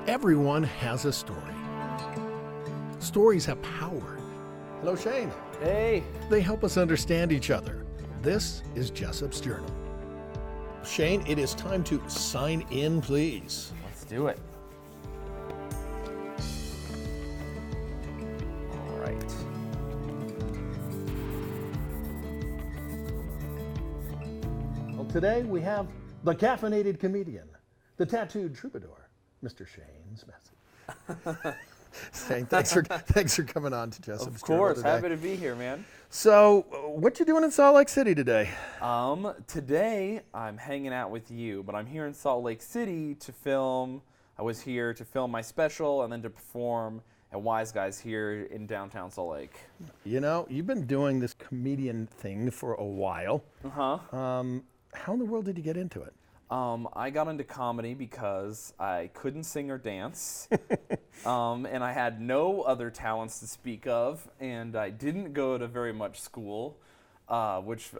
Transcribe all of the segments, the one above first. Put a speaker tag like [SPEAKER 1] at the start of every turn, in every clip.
[SPEAKER 1] Everyone has a story. Stories have power. Hello, Shayne.
[SPEAKER 2] Hey.
[SPEAKER 1] They help us understand each other. This is Jessop's Journal. Shayne, it is time to sign in, please.
[SPEAKER 2] Let's do it. All right.
[SPEAKER 1] Well, today we have the caffeinated comedian, the tattooed troubadour, Mr. Shayne Smith. Shayne, thanks for coming on to Jessop's Journal
[SPEAKER 2] Of course,
[SPEAKER 1] today.
[SPEAKER 2] happy to be here, man.
[SPEAKER 1] So, what you doing in Salt Lake City today?
[SPEAKER 2] Today I'm hanging out with you, but I'm here in Salt Lake City to film. I was here to film my special and then to perform at Wise Guys here in downtown Salt Lake.
[SPEAKER 1] You know, you've been doing this comedian thing for a while.
[SPEAKER 2] Uh-huh.
[SPEAKER 1] How in the world did you get into it?
[SPEAKER 2] I got into comedy because I couldn't sing or dance, and I had no other talents to speak of, and I didn't go to very much school, which,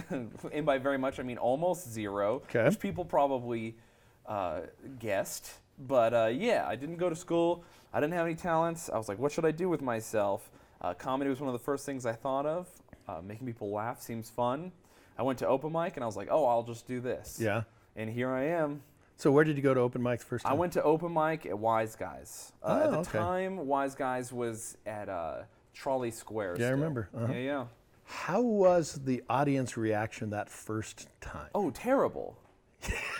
[SPEAKER 2] and by very much I mean almost zero,
[SPEAKER 1] Okay.
[SPEAKER 2] which people probably guessed. But yeah, I didn't go to school. I didn't have any talents. I was like, what should I do with myself? Comedy was one of the first things I thought of. Making people laugh seems fun. I went to open mic, and I was like, oh, I'll just do this.
[SPEAKER 1] Yeah.
[SPEAKER 2] And here I am.
[SPEAKER 1] So where did you go to open mic the first time?
[SPEAKER 2] I went to open mic at Wise Guys. At the
[SPEAKER 1] okay.
[SPEAKER 2] time, Wise Guys was at Trolley Square.
[SPEAKER 1] Yeah, I
[SPEAKER 2] still.
[SPEAKER 1] remember. Uh-huh.
[SPEAKER 2] Yeah.
[SPEAKER 1] How was the audience reaction that first time?
[SPEAKER 2] Oh, terrible.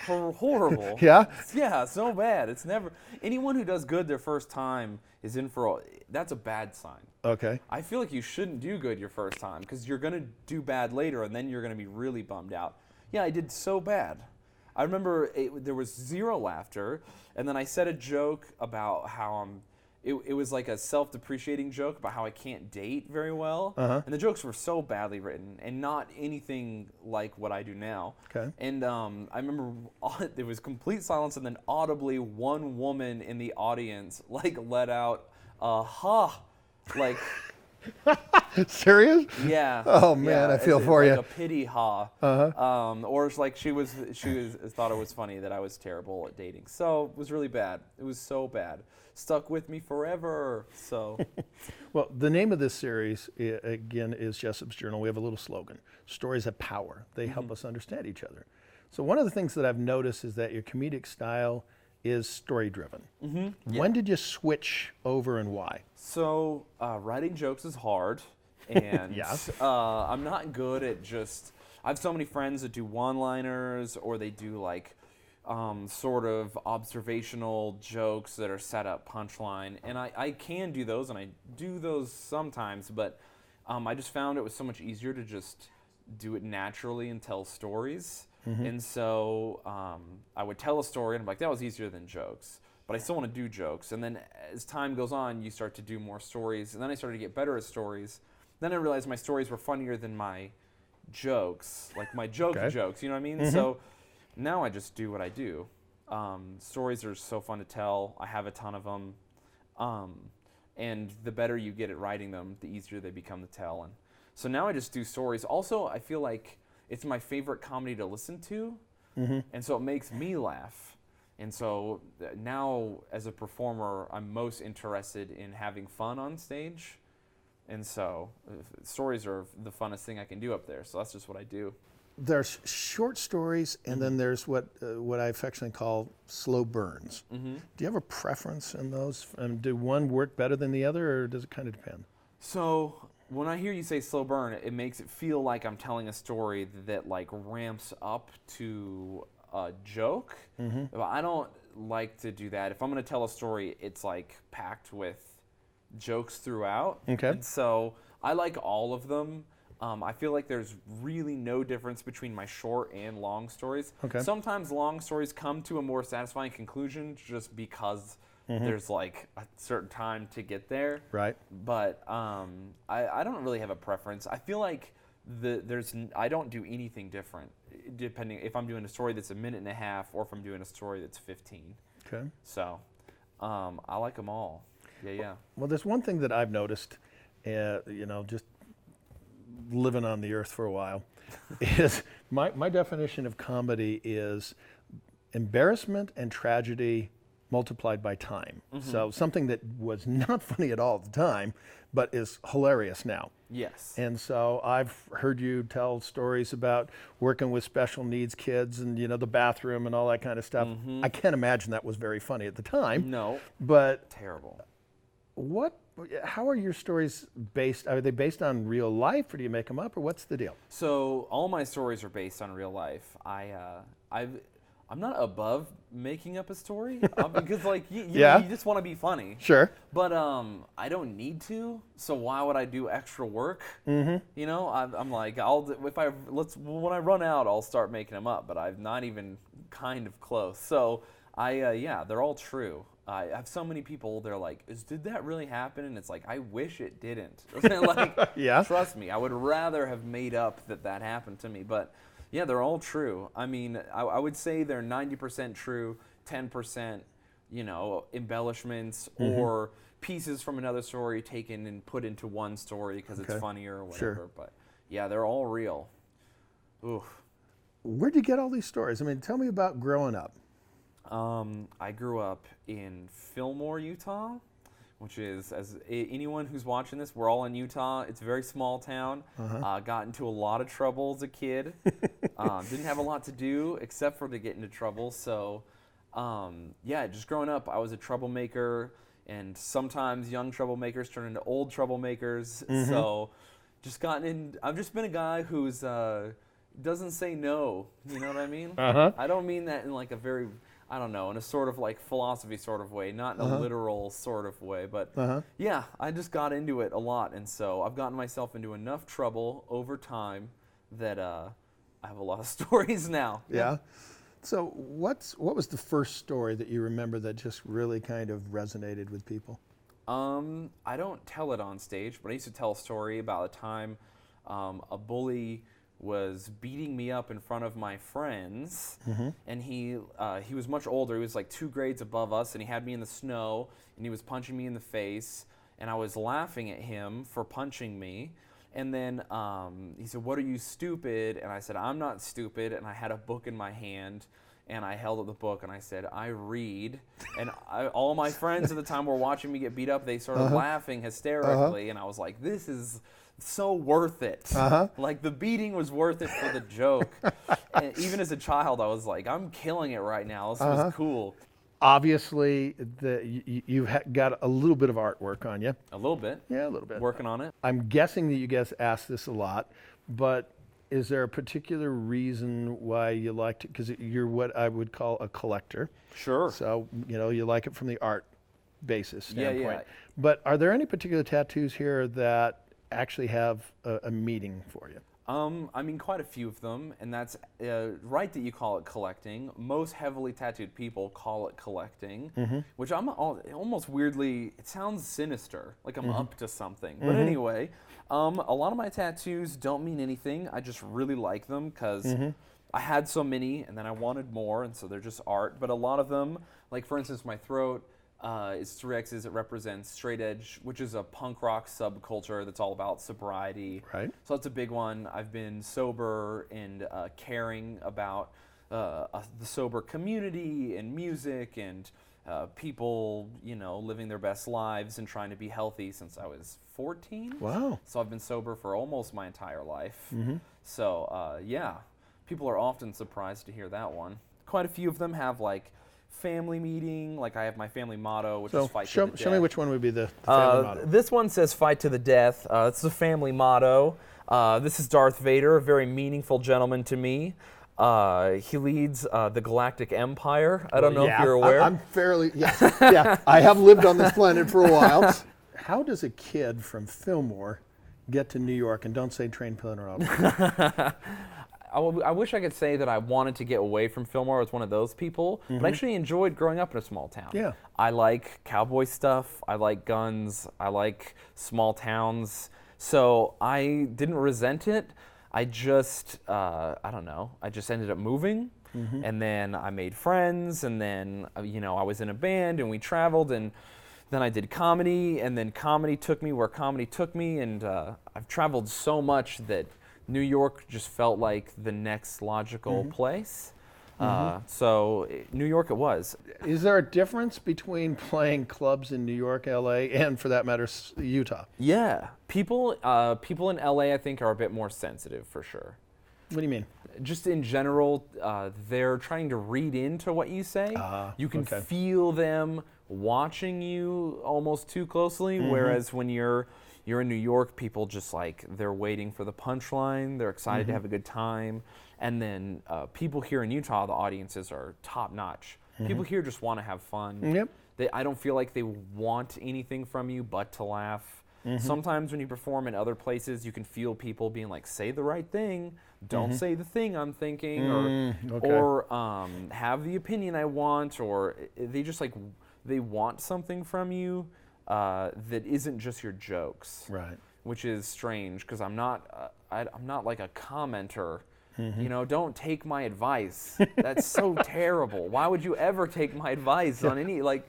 [SPEAKER 2] Horrible.
[SPEAKER 1] Yeah?
[SPEAKER 2] Yeah, so bad. It's never. Anyone who does good their first time is in for. That's a bad sign.
[SPEAKER 1] Okay.
[SPEAKER 2] I feel like you shouldn't do good your first time because you're going to do bad later and then you're going to be really bummed out. Yeah, I did so bad. I remember there was zero laughter, and then I said a joke about how it was like a self-depreciating joke about how I can't date very well,
[SPEAKER 1] Uh-huh.
[SPEAKER 2] and the jokes were so badly written and not anything like what I do now.
[SPEAKER 1] Okay.
[SPEAKER 2] And I remember there was complete silence, and then audibly one woman in the audience like let out a ha, like.
[SPEAKER 1] Serious?
[SPEAKER 2] Yeah.
[SPEAKER 1] Oh, man,
[SPEAKER 2] yeah,
[SPEAKER 1] I feel
[SPEAKER 2] it's
[SPEAKER 1] for
[SPEAKER 2] like
[SPEAKER 1] you.
[SPEAKER 2] a pity ha.
[SPEAKER 1] Uh-huh.
[SPEAKER 2] Or it's like she thought it was funny that I was terrible at dating. So it was really bad. It was so bad. Stuck with me forever. So.
[SPEAKER 1] Well, the name of this series, again, is Jessop's Journal. We have a little slogan. Stories have power. They help us understand each other. So one of the things that I've noticed is that your comedic style is story-driven.
[SPEAKER 2] Yeah.
[SPEAKER 1] When did you switch over and why?
[SPEAKER 2] So writing jokes is hard, and
[SPEAKER 1] Yeah.
[SPEAKER 2] I'm not good at just. I have so many friends that do one-liners, or they do like sort of observational jokes that are set up punchline, and I can do those, and I do those sometimes, but I just found it was so much easier to just do it naturally and tell stories. And so I would tell a story, and I'm like, that was easier than jokes. But I still want to do jokes. And then as time goes on, you start to do more stories. And then I started to get better at stories. Then I realized my stories were funnier than my jokes, like my jokes, you know what I mean? So now I just do what I do. Stories are so fun to tell. I have a ton of them. And the better you get at writing them, the easier they become to tell. And so now I just do stories. Also, I feel like it's my favorite comedy to listen to. And so it makes me laugh. And so now, as a performer, I'm most interested in having fun on stage. And so stories are the funnest thing I can do up there. So that's just what I do.
[SPEAKER 1] There's short stories, and then there's what I affectionately call slow burns. Do you have a preference in those? And do one work better than the other, or does it kind of depend?
[SPEAKER 2] So when I hear you say slow burn, it makes it feel like I'm telling a story that like ramps up to a joke. But I don't like to do that. If I'm going to tell a story, it's like packed with jokes throughout.
[SPEAKER 1] Okay.
[SPEAKER 2] And so I like all of them. I feel like there's really no difference between my short and long stories.
[SPEAKER 1] Okay.
[SPEAKER 2] Sometimes long stories come to a more satisfying conclusion just because there's like a certain time to get there.
[SPEAKER 1] Right.
[SPEAKER 2] But I don't really have a preference. I feel like I don't do anything different depending if I'm doing a story that's a minute and a half or if I'm doing a story that's 15.
[SPEAKER 1] Okay.
[SPEAKER 2] So I like them all. Yeah.
[SPEAKER 1] Well, there's one thing that I've noticed, just living on the earth for a while, is my definition of comedy is embarrassment and tragedy multiplied by time. So something that was not funny at all at the time, but is hilarious now.
[SPEAKER 2] Yes.
[SPEAKER 1] And so I've heard you tell stories about working with special needs kids and, the bathroom and all that kind of stuff. I can't imagine that was very funny at the time.
[SPEAKER 2] No.
[SPEAKER 1] But
[SPEAKER 2] Terrible.
[SPEAKER 1] how are your stories based? Are they based on real life, or do you make them up, or what's the deal?
[SPEAKER 2] So all my stories are based on real life. I'm not above making up a story because you just want to be funny.
[SPEAKER 1] Sure.
[SPEAKER 2] But I don't need to. So why would I do extra work? I'm like, when I run out, I'll start making them up. But I'm not even kind of close. So they're all true. I have so many people. They're like, "Did that really happen?" And it's like, I wish it didn't. Trust me, I would rather have made up that happened to me. But yeah, they're all true. I mean, I would say they're 90% true, 10%, embellishments or pieces from another story taken and put into one story because it's funnier or whatever.
[SPEAKER 1] Sure.
[SPEAKER 2] But yeah, they're all real. Oof.
[SPEAKER 1] Where'd you get all these stories? I mean, tell me about growing up.
[SPEAKER 2] I grew up in Fillmore, Utah, which is, as anyone who's watching this, we're all in Utah. It's a very small town. Got into a lot of trouble as a kid. Didn't have a lot to do except for to get into trouble. So, just growing up, I was a troublemaker, and sometimes young troublemakers turn into old troublemakers. So, I've just been a guy who's doesn't say no. You know what I mean? I don't mean that in like a very, I don't know, in a sort of like philosophy sort of way, not in a literal sort of way, but I just got into it a lot, and so I've gotten myself into enough trouble over time that I have a lot of stories now.
[SPEAKER 1] Yeah. So what was the first story that you remember that just really kind of resonated with people?
[SPEAKER 2] I don't tell it on stage, but I used to tell a story about a time a bully was beating me up in front of my friends, and he was much older. He was like 2 grades above us, and he had me in the snow, and he was punching me in the face, and I was laughing at him for punching me. And then he said, "What are you, stupid?" And I said, "I'm not stupid." And I had a book in my hand, and I held up the book, and I said, "I read." And all my friends at the time were watching me get beat up. They started laughing hysterically, and I was like, "This is so worth it." Like, the beating was worth it for the joke. And even as a child, I was like, I'm killing it right now. This was cool.
[SPEAKER 1] Obviously, you've got a little bit of artwork on you.
[SPEAKER 2] A little bit.
[SPEAKER 1] Yeah, a little bit.
[SPEAKER 2] Working on it.
[SPEAKER 1] I'm guessing that you guys ask this a lot, but is there a particular reason why you like to, because you're what I would call a collector.
[SPEAKER 2] Sure.
[SPEAKER 1] So, you like it from the art basis standpoint.
[SPEAKER 2] Yeah.
[SPEAKER 1] But are there any particular tattoos here that actually have a meaning for you?
[SPEAKER 2] I mean, quite a few of them, and that's right that you call it collecting. Most heavily tattooed people call it collecting, which I'm almost weirdly, it sounds sinister, like I'm up to something. But anyway, a lot of my tattoos don't mean anything. I just really like them because I had so many, and then I wanted more, and so they're just art. But a lot of them, like for instance, my throat, it's 3 X's. It represents straight edge, which is a punk rock subculture that's all about sobriety.
[SPEAKER 1] Right.
[SPEAKER 2] So that's a big one. I've been sober and caring about the sober community and music and people, living their best lives and trying to be healthy since I was 14.
[SPEAKER 1] Wow.
[SPEAKER 2] So I've been sober for almost my entire life. So people are often surprised to hear that one. Quite a few of them have like family meeting, like I have my family motto, which is fight to the death.
[SPEAKER 1] Show me which one would be the family motto.
[SPEAKER 2] This one says fight to the death. It's the family motto. This is Darth Vader, a very meaningful gentleman to me. He leads the Galactic Empire. I don't know if you're aware.
[SPEAKER 1] I'm fairly, yeah, I have lived on this planet for a while. How does a kid from Fillmore get to New York? And don't say train, plane, or automobile.
[SPEAKER 2] I wish I could say that I wanted to get away from Fillmore. I was one of those people, but I actually enjoyed growing up in a small town.
[SPEAKER 1] Yeah.
[SPEAKER 2] I like cowboy stuff. I like guns. I like small towns. So I didn't resent it. I just, I don't know, I just ended up moving. And then I made friends, and then, I was in a band, and we traveled, and then I did comedy, and then comedy took me where comedy took me, and I've traveled so much that New York just felt like the next logical place. So New York it was.
[SPEAKER 1] Is there a difference between playing clubs in New York, LA, and for that matter, Utah?
[SPEAKER 2] Yeah, people in LA I think are a bit more sensitive for sure.
[SPEAKER 1] What do you mean?
[SPEAKER 2] Just in general, they're trying to read into what you say. You can
[SPEAKER 1] okay.
[SPEAKER 2] feel them watching you almost too closely, whereas when you're in New York, people just like, they're waiting for the punchline, they're excited to have a good time. And then people here in Utah, the audiences are top notch. People here just want to have fun.
[SPEAKER 1] Yep.
[SPEAKER 2] I don't feel like they want anything from you but to laugh. Sometimes when you perform in other places, you can feel people being like, say the right thing, don't say the thing I'm thinking, or have the opinion I want, or they just like, they want something from you that isn't just your jokes.
[SPEAKER 1] Right.
[SPEAKER 2] Which is strange, because I'm not like a commenter. You know, don't take my advice. That's so terrible. Why would you ever take my advice on any, like...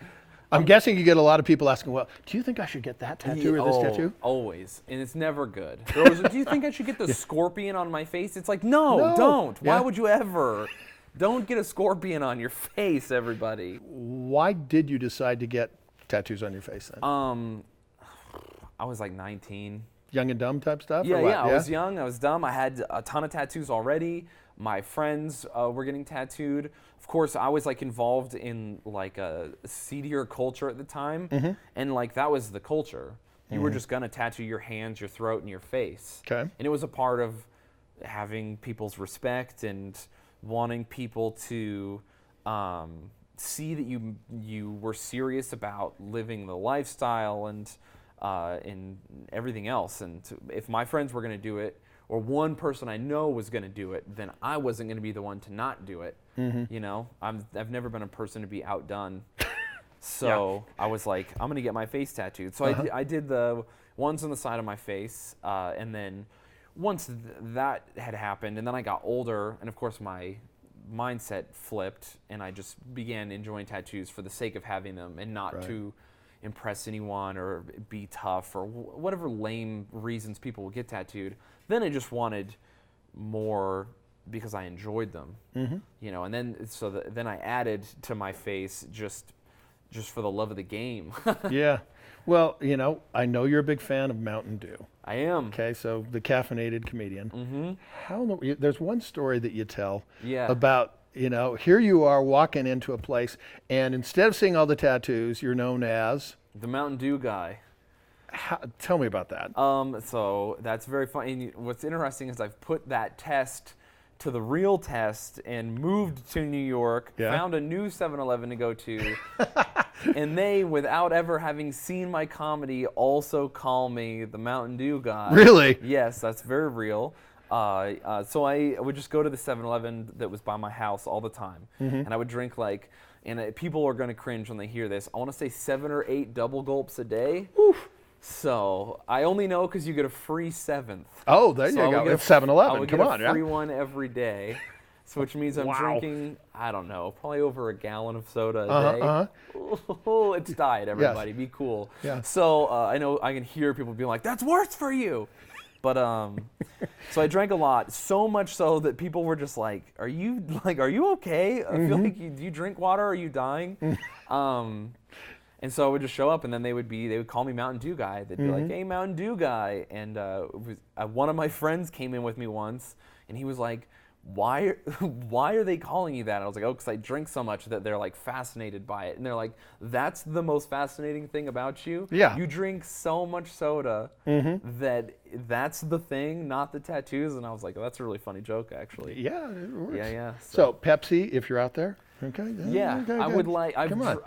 [SPEAKER 1] I'm guessing you get a lot of people asking, well, do you think I should get that tattoo or this tattoo?
[SPEAKER 2] Always. And it's never good. They're always like, do you think I should get the scorpion on my face? It's like, no. Don't. Why would you ever? Don't get a scorpion on your face, everybody.
[SPEAKER 1] Why did you decide to get tattoos on your face then?
[SPEAKER 2] I was like 19.
[SPEAKER 1] Young and dumb type stuff?
[SPEAKER 2] Yeah, I was young, I was dumb. I had a ton of tattoos already. My friends were getting tattooed. Of course, I was like involved in like a seedier culture at the time, and like that was the culture. You were just gonna tattoo your hands, your throat, and your face.
[SPEAKER 1] Okay.
[SPEAKER 2] And it was a part of having people's respect and wanting people to see that you were serious about living the lifestyle and everything else. And if my friends were gonna do it, or one person I know was going to do it, then I wasn't going to be the one to not do it. You know, I've never been a person to be outdone. So I was like, I'm going to get my face tattooed. So I did the ones on the side of my face. And then once that had happened, and then I got older, and of course my mindset flipped, and I just began enjoying tattoos for the sake of having them and not to impress anyone or be tough or whatever lame reasons people will get tattooed. Then I just wanted more because I enjoyed them, you know. And then then I added to my face just for the love of the game.
[SPEAKER 1] Yeah. Well, you know, I know you're a big fan of Mountain Dew.
[SPEAKER 2] I am.
[SPEAKER 1] Okay, so the caffeinated comedian. There's one story that you tell
[SPEAKER 2] Yeah.
[SPEAKER 1] about, you know, here you are walking into a place, and instead of seeing all the tattoos, you're known as
[SPEAKER 2] The Mountain Dew guy.
[SPEAKER 1] tell me about that.
[SPEAKER 2] So that's very funny. And what's interesting is I've put that test to the real test and moved to New York, found a new 7-Eleven to go to, and they, without ever having seen my comedy, also call me the Mountain Dew guy.
[SPEAKER 1] Really?
[SPEAKER 2] Yes, that's very real. So I would just go to the 7-Eleven that was by my house all the time, and I would drink like, and people are going to cringe when they hear this, I want to say 7 or 8 double gulps a day.
[SPEAKER 1] Oof.
[SPEAKER 2] So I only know because you get a free 7th.
[SPEAKER 1] Oh, there you go. It's 7-Eleven.
[SPEAKER 2] I would
[SPEAKER 1] Come
[SPEAKER 2] get
[SPEAKER 1] on,
[SPEAKER 2] a free one every day. So which means I'm
[SPEAKER 1] Wow.
[SPEAKER 2] drinking, I don't know, probably over a gallon of soda a day. Oh, it's diet, everybody. Be cool.
[SPEAKER 1] Yeah.
[SPEAKER 2] So I know I can hear people being like, that's worse for you. But so I drank a lot, so much so that people were just like, are you okay? I feel like do you drink water? Are you dying? And so I would just show up, and then they would call me Mountain Dew guy. They'd be like, hey, Mountain Dew guy. And one of my friends came in with me once, and he was like, why are they calling you that? And I was like, oh, because I drink so much that they're like fascinated by it. And they're like, that's the most fascinating thing about you?
[SPEAKER 1] Yeah.
[SPEAKER 2] You drink so much soda that's the thing, not the tattoos. And I was like, oh, that's a really funny joke, actually.
[SPEAKER 1] Yeah, it works.
[SPEAKER 2] Yeah.
[SPEAKER 1] So Pepsi, if you're out there, okay.
[SPEAKER 2] Yeah,
[SPEAKER 1] okay,
[SPEAKER 2] I
[SPEAKER 1] good.
[SPEAKER 2] would like.
[SPEAKER 1] Come on.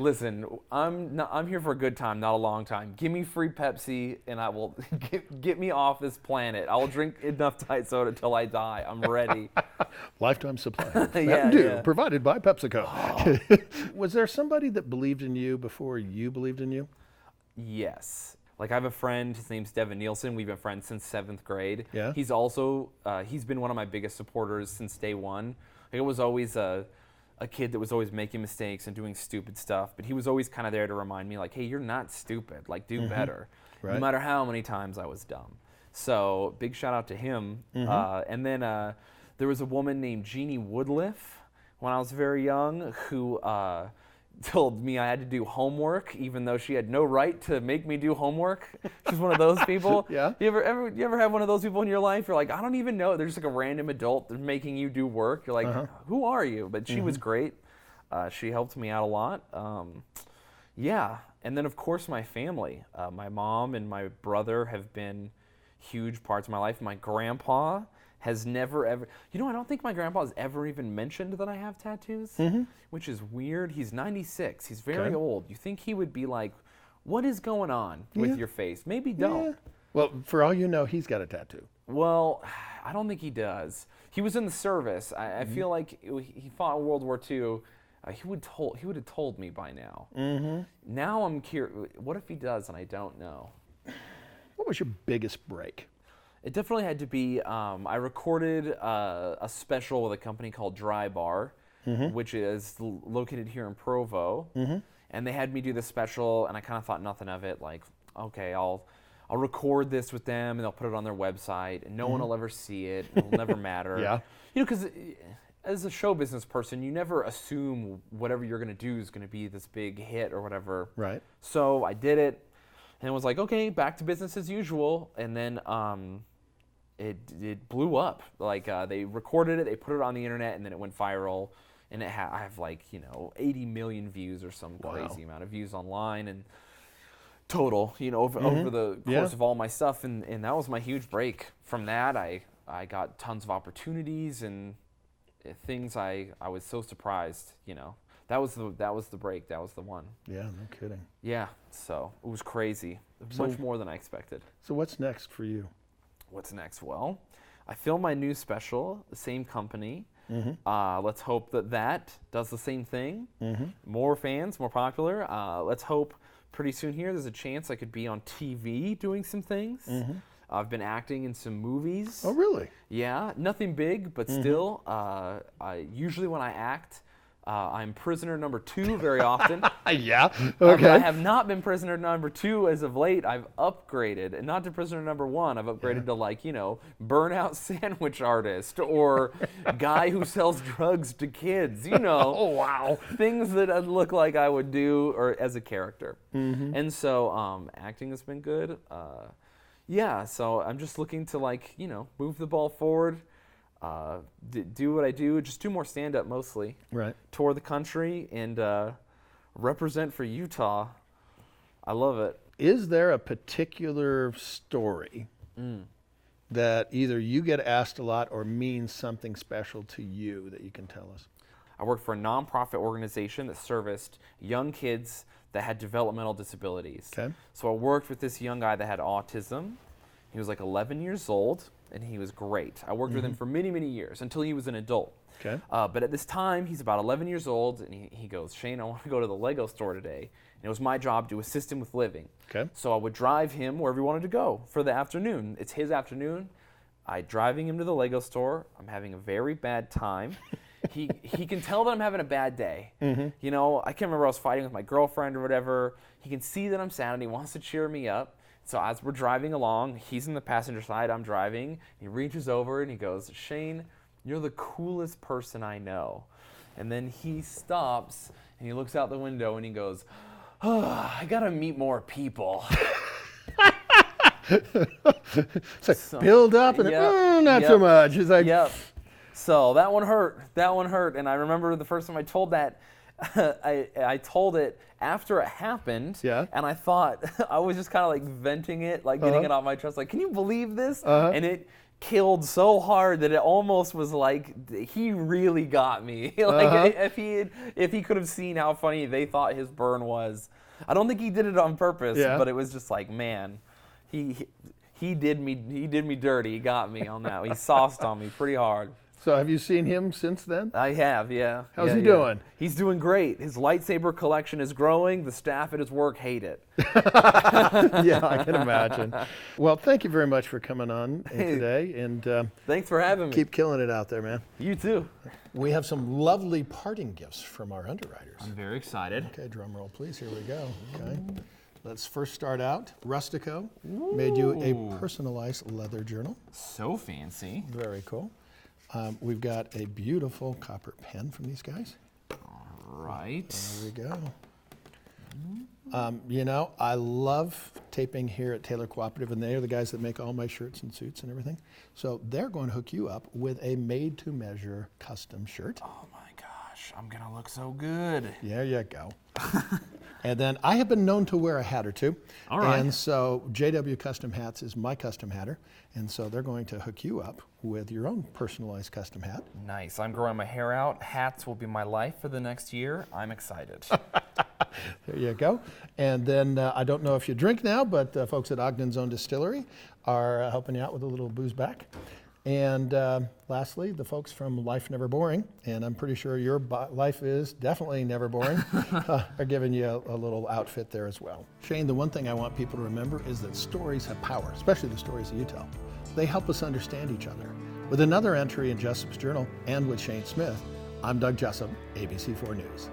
[SPEAKER 2] Listen, I'm here for a good time, not a long time. Give me free Pepsi, and I will get me off this planet. I will drink enough diet soda till I die. I'm ready.
[SPEAKER 1] Lifetime supply. Mountain Dew, provided by PepsiCo. Was there somebody that believed in you before you believed in you?
[SPEAKER 2] Yes. Like I have a friend, his name's Devin Nielsen. We've been friends since 7th grade.
[SPEAKER 1] Yeah.
[SPEAKER 2] He's also, he's been one of my biggest supporters since day one. Like, it was always a kid that was always making mistakes and doing stupid stuff, but he was always kind of there to remind me, like, hey, you're not stupid. Like, do better.
[SPEAKER 1] Right.
[SPEAKER 2] No matter how many times I was dumb. So big shout out to him. And then There was a woman named Jeannie Woodliff when I was very young who told me I had to do homework, even though she had no right to make me do homework. She's one of those people.
[SPEAKER 1] Yeah.
[SPEAKER 2] You ever have one of those people in your life? You're like, I don't even know. They're just like a random adult. They're making you do work. You're like, who are you? But she was great. She helped me out a lot. Yeah. And then, of course, my family. My mom and my brother have been huge parts of my life. My grandpa has never, ever... You know, I don't think my grandpa has ever even mentioned that I have tattoos, which is weird. He's 96. He's very old. You think he would be like, what is going on with your face? Maybe don't.
[SPEAKER 1] Yeah. Well, for all you know, he's got a tattoo.
[SPEAKER 2] Well, I don't think he does. He was in the service. I feel like he fought in World War II. He would have told me by now. Now I'm curious. What if he does and I don't know?
[SPEAKER 1] What was your biggest break?
[SPEAKER 2] It definitely had to be, I recorded a special with a company called Dry Bar, which is located here in Provo. And they had me do this special, and I kind of thought nothing of it. Like, okay, I'll record this with them, and they'll put it on their website, and no one will ever see it. It'll never matter.
[SPEAKER 1] Yeah.
[SPEAKER 2] You know, because as a show business person, you never assume whatever you're going to do is going to be this big hit or whatever.
[SPEAKER 1] Right.
[SPEAKER 2] So I did it, and it was like, okay, back to business as usual. And then it blew up. Like they recorded it, they put it on the internet, and then it went viral. And I have like 80 million views or some crazy amount of views online and total. Over the course of all my stuff, and that was my huge break. From that, I got tons of opportunities and things. I was so surprised. That was the break. That was the one.
[SPEAKER 1] Yeah, no kidding.
[SPEAKER 2] Yeah, so it was crazy. Much more than I expected.
[SPEAKER 1] So what's next for you?
[SPEAKER 2] What's next? Well, I filmed my new special, the same company. Let's hope that does the same thing. More fans, more popular. Let's hope pretty soon here there's a chance I could be on TV doing some things. I've been acting in some movies.
[SPEAKER 1] Oh, really?
[SPEAKER 2] Yeah, nothing big, but still, usually when I act, I'm prisoner number 2 very often.
[SPEAKER 1] Yeah.
[SPEAKER 2] But
[SPEAKER 1] Okay.
[SPEAKER 2] I have not been prisoner number 2 as of late. I've upgraded, and not to prisoner number 1. I've upgraded to burnout sandwich artist or guy who sells drugs to kids.
[SPEAKER 1] Oh, wow.
[SPEAKER 2] Things that look like I would do or as a character. And so acting has been good. Yeah, so I'm just looking to move the ball forward. Do what I do, just do more stand-up mostly.
[SPEAKER 1] Right.
[SPEAKER 2] Tour the country and represent for Utah. I love it.
[SPEAKER 1] Is there a particular story that either you get asked a lot or means something special to you that you can tell us?
[SPEAKER 2] I worked for a nonprofit organization that serviced young kids that had developmental disabilities.
[SPEAKER 1] Okay.
[SPEAKER 2] So I worked with this young guy that had autism. He was like 11 years old, and he was great. I worked with him for many, many years until he was an adult.
[SPEAKER 1] Okay.
[SPEAKER 2] But at this time, he's about 11 years old, and he goes, Shayne, I want to go to the Lego store today. And it was my job to assist him with living.
[SPEAKER 1] Okay.
[SPEAKER 2] So I would drive him wherever he wanted to go for the afternoon. It's his afternoon. I'm driving him to the Lego store. I'm having a very bad time. He can tell that I'm having a bad day. I can't remember I was fighting with my girlfriend or whatever. He can see that I'm sad and he wants to cheer me up. So as we're driving along, he's in the passenger side, I'm driving. He reaches over and he goes, Shayne, you're the coolest person I know. And then he stops and he looks out the window and he goes, I gotta meet more people.
[SPEAKER 1] It's like build up and not so much. It's like,
[SPEAKER 2] So that one hurt. And I remember the first time I told that, I told it after it happened.
[SPEAKER 1] Yeah.
[SPEAKER 2] And I thought, I was just kind of like venting it, like getting it off my chest. Like, can you believe this? And it killed so hard that it almost was like, he really got me. If he could have seen how funny they thought his burn was. I don't think he did it on purpose, but it was just like, man, he did me dirty. He got me on that. He sauced on me pretty hard.
[SPEAKER 1] So have you seen him since then?
[SPEAKER 2] I have, yeah.
[SPEAKER 1] How's he doing?
[SPEAKER 2] He's doing great. His lightsaber collection is growing. The staff at his work hate it.
[SPEAKER 1] Yeah, I can imagine. Well, thank you very much for coming on today. And
[SPEAKER 2] thanks for having me.
[SPEAKER 1] Keep killing it out there, man.
[SPEAKER 2] You too.
[SPEAKER 1] We have some lovely parting gifts from our underwriters.
[SPEAKER 2] I'm very excited.
[SPEAKER 1] Okay, drum roll, please. Here we go. Okay. Let's first start out. Rustico made you a personalized leather journal.
[SPEAKER 2] So fancy.
[SPEAKER 1] Very cool. We've got a beautiful copper pen from these guys.
[SPEAKER 2] Right.
[SPEAKER 1] There we go. You know, I love taping here at Taylor Cooperative, and they are the guys that make all my shirts and suits and everything. So they're going to hook you up with a made-to-measure custom shirt.
[SPEAKER 2] Oh my gosh, I'm gonna look so good.
[SPEAKER 1] There you go. And then I have been known to wear a hat or two.
[SPEAKER 2] All right.
[SPEAKER 1] And so JW Custom Hats is my custom hatter. And so they're going to hook you up with your own personalized custom hat.
[SPEAKER 2] Nice. I'm growing my hair out. Hats will be my life for the next year. I'm excited.
[SPEAKER 1] There you go. And then I don't know if you drink now, but folks at Ogden's Own Distillery are helping you out with a little booze back. And lastly, the folks from Life Never Boring, and I'm pretty sure your life is definitely never boring, are giving you a little outfit there as well. Shayne, the one thing I want people to remember is that stories have power, especially the stories that you tell. They help us understand each other. With another entry in Jessop's Journal and with Shayne Smith, I'm Doug Jessop, ABC4 News.